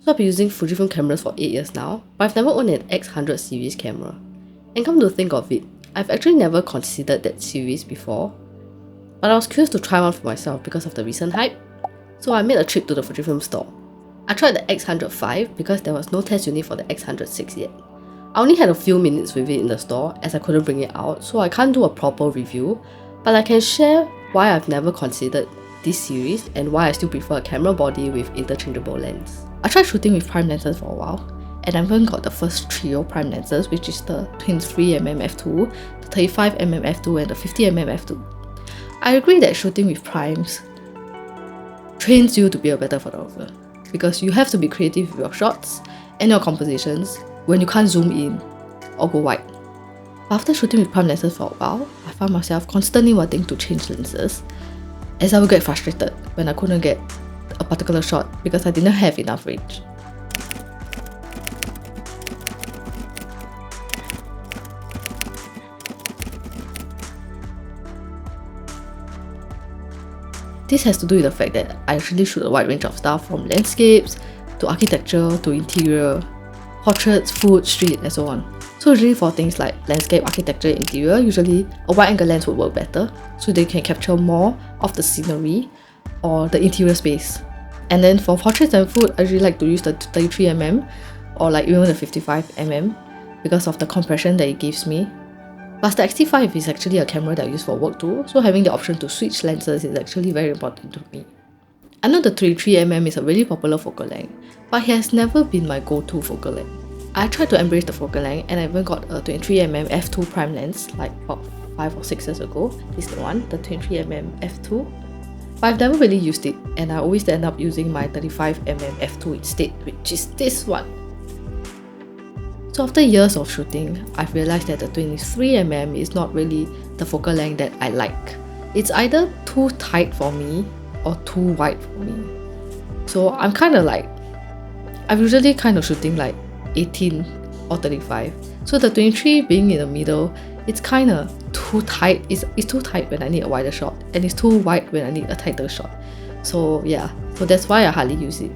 So I've been using Fujifilm cameras for 8 years now, but I've never owned an X100 series camera. And come to think of it, I've actually never considered that series before, but I was curious to try one for myself because of the recent hype, so I made a trip to the Fujifilm store. I tried the X100 because there was no test unit for the X100 yet. I only had a few minutes with it in the store as I couldn't bring it out, so I can't do a proper review, but I can share why I've never considered this series and why I still prefer a camera body with interchangeable lens. I tried shooting with prime lenses for a while, and I even got the first trio prime lenses, which is the 23mm f2, the 35mm f2 and the 50mm f2. I agree that shooting with primes trains you to be a better photographer, because you have to be creative with your shots and your compositions when you can't zoom in or go wide. After shooting with prime lenses for a while, I found myself constantly wanting to change lenses, as I would get frustrated when I couldn't get a particular shot because I didn't have enough range. This has to do with the fact that I actually shoot a wide range of stuff, from landscapes to architecture to interior, portraits, food, street, and so on. So usually for things like landscape, architecture, interior, usually a wide angle lens would work better, so they can capture more of the scenery or the interior space. And then for portraits and food, I usually like to use the 33mm or like even the 55mm because of the compression that it gives me. Plus the X-T5 is actually a camera that I use for work too, so having the option to switch lenses is actually very important to me. I know the 33mm is a really popular focal length, but it has never been my go-to focal length. I tried to embrace the focal length and I even got a 23mm f2 prime lens like about 5 or 6 years ago. This is the one, the 23mm f2. But I've never really used it, and I always end up using my 35mm f2 instead, which is this one. So after years of shooting, I've realized that the 23mm is not really the focal length that I like. It's either too tight for me or too wide for me. So I'm usually kind of shooting like 18 or 35. So the 23 being in the middle, it's kind of too tight. It's too tight when I need a wider shot, and it's too wide when I need a tighter shot. So yeah, so that's why I hardly use it.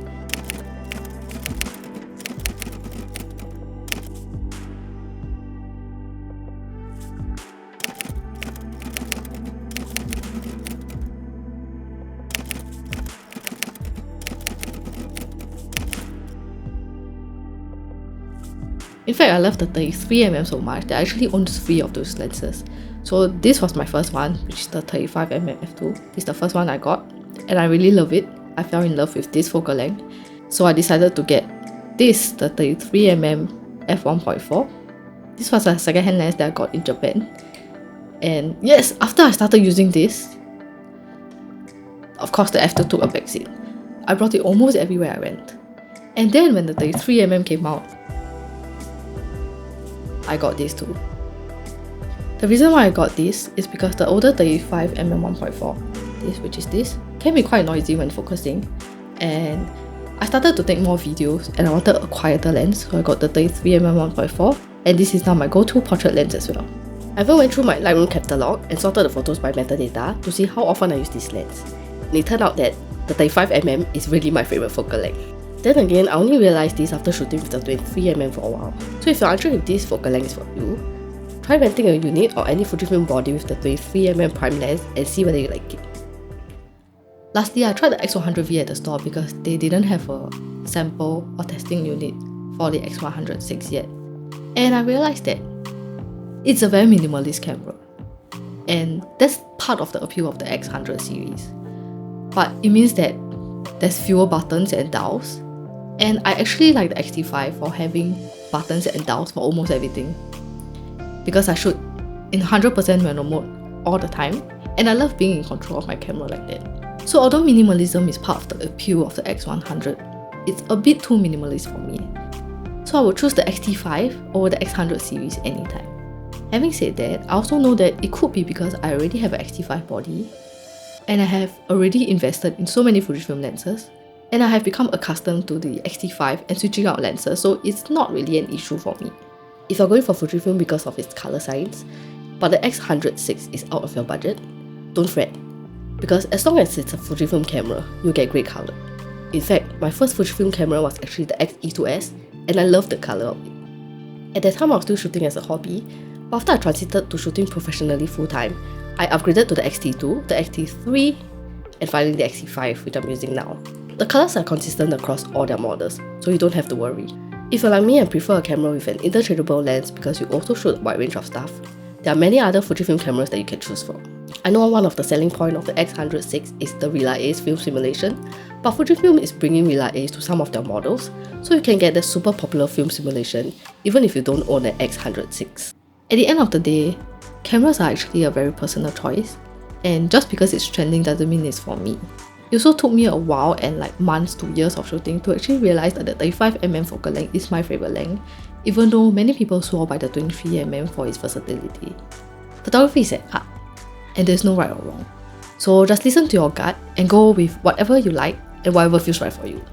In fact, I love the 33mm so much that I actually own 3 of those lenses. So this was my first one, which is the 35mm f2. This is the first one I got, and I really love it. I fell in love with this focal length, so I decided to get this, the 33mm f1.4. This was a second-hand lens that I got in Japan. And yes, after I started using this, of course the f2 took a backseat. I brought it almost everywhere I went. And then when the 33mm came out, I got this too. The reason why I got this is because the older 35mm 1.4, which is this, can be quite noisy when focusing, and I started to take more videos and I wanted a quieter lens, so I got the 33mm 1.4, and this is now my go-to portrait lens as well. I even went through my Lightroom catalog and sorted the photos by metadata to see how often I use this lens, and it turned out that the 35mm is really my favourite focal length. Then again, I only realised this after shooting with the 23mm for a while. So if you're unsure if this focal length is for you, try renting a unit or any Fujifilm body with the 23mm prime lens and see whether you like it. Lastly, I tried the X100V at the store because they didn't have a sample or testing unit for the X100 yet. And I realised that it's a very minimalist camera. And that's part of the appeal of the X100 series. But it means that there's fewer buttons and dials. And I actually like the X-T5 for having buttons and dials for almost everything, because I shoot in 100% manual mode all the time, and I love being in control of my camera like that. So although minimalism is part of the appeal of the X100, it's a bit too minimalist for me. So I would choose the X-T5 over the X100 series anytime. Having said that, I also know that it could be because I already have an X-T5 body, and I have already invested in so many Fujifilm lenses, and I have become accustomed to the X-T5 and switching out lenses, so it's not really an issue for me. If you're going for Fujifilm because of its colour science, but the X100 is out of your budget, don't fret, because as long as it's a Fujifilm camera, you'll get great colour. In fact, my first Fujifilm camera was actually the X-E2S, and I loved the colour of it. At that time, I was still shooting as a hobby, but after I transited to shooting professionally full-time, I upgraded to the X-T2, the X-T3, and finally the X-T5, which I'm using now. The colours are consistent across all their models, so you don't have to worry. If you're like me and prefer a camera with an interchangeable lens because you also shoot a wide range of stuff, there are many other Fujifilm cameras that you can choose from. I know one of the selling points of the X100 is the Relay-Ace film simulation, but Fujifilm is bringing Relay-Ace to some of their models, so you can get the super popular film simulation even if you don't own an X100. At the end of the day, cameras are actually a very personal choice, and just because it's trending doesn't mean it's for me. It also took me a while and like months to years of shooting to actually realize that the 35mm focal length is my favourite length, even though many people swore by the 23mm for its versatility. Photography is an art, and there's no right or wrong. So just listen to your gut and go with whatever you like and whatever feels right for you.